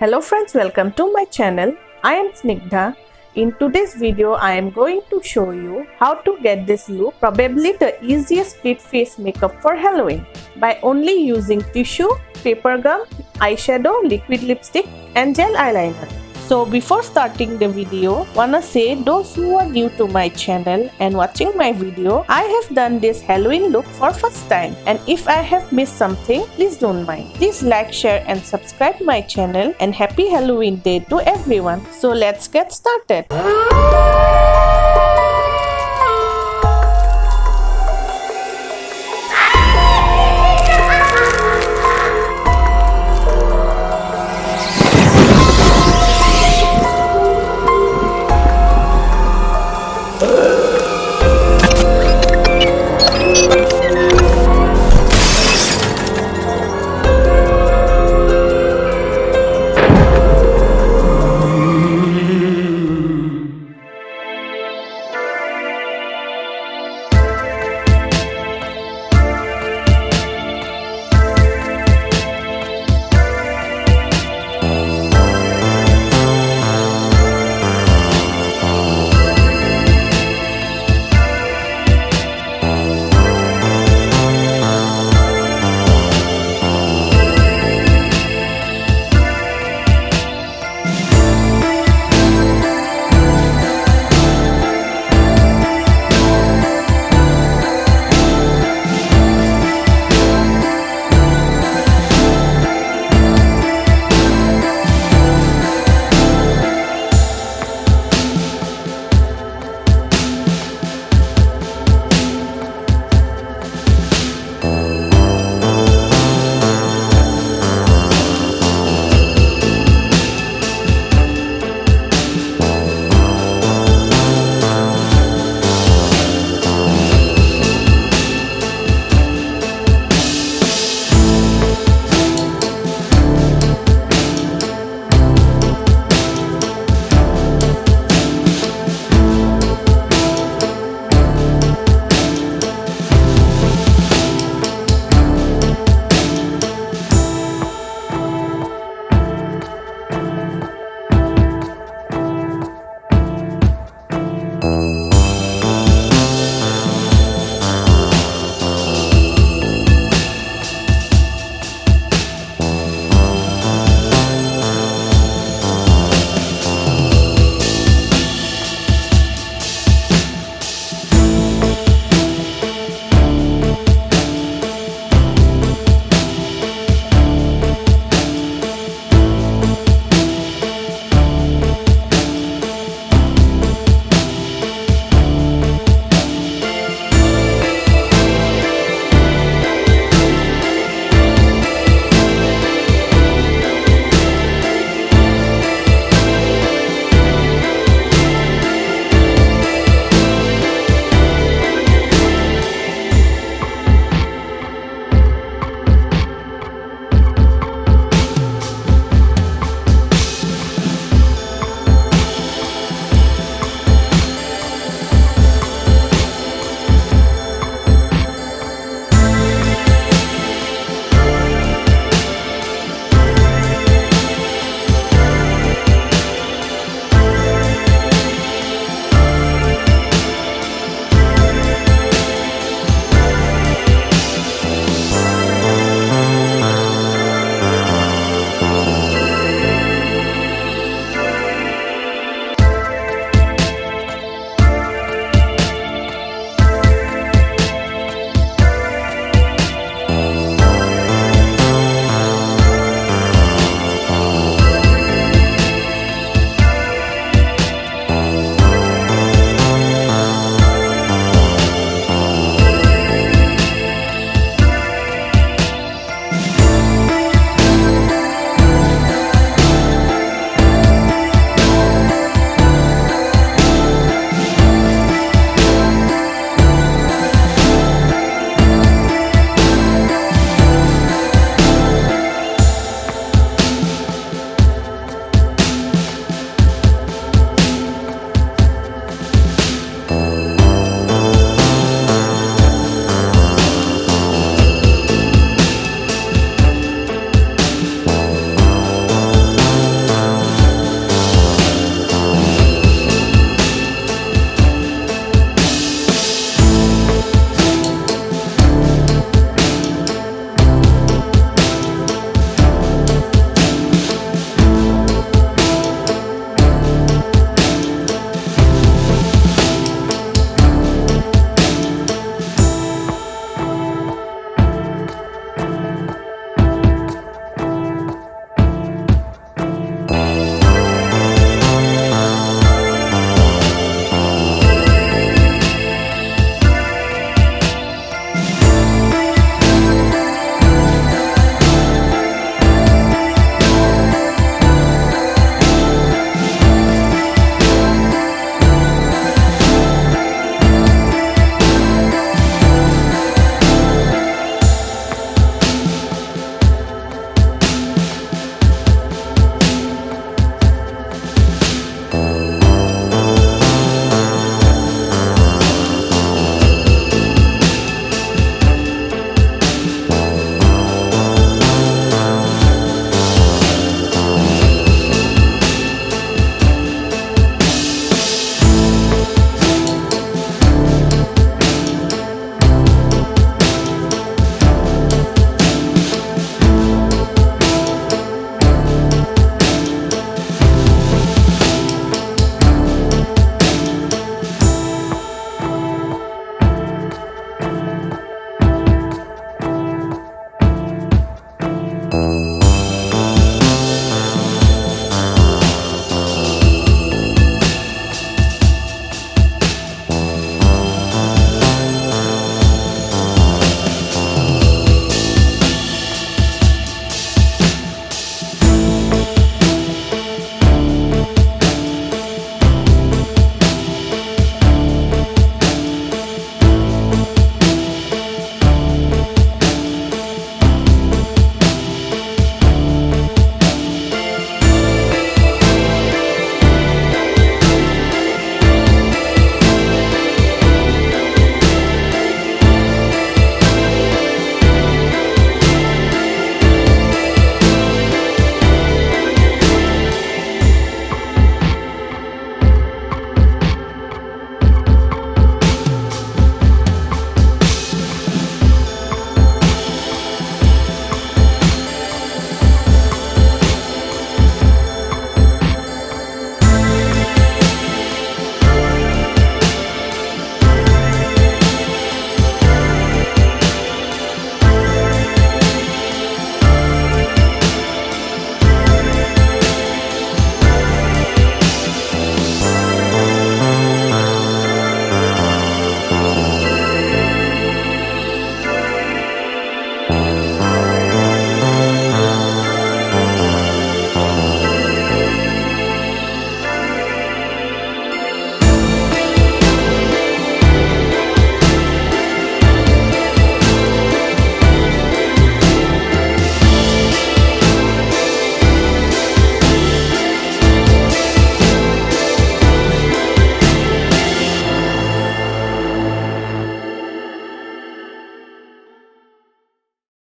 Hello friends, welcome to my channel. I am Snigdha. In today's video, I am going to show you how to get this look, probably the easiest split face makeup for Halloween, by only using tissue, paper gum, eyeshadow, liquid lipstick and gel eyeliner. So before starting the video, wanna say those who are new to my channel and watching my video, I have done this Halloween look for first time, and if I have missed something, please don't mind. Please like, share and subscribe my channel, and happy Halloween day to everyone. So let's get started.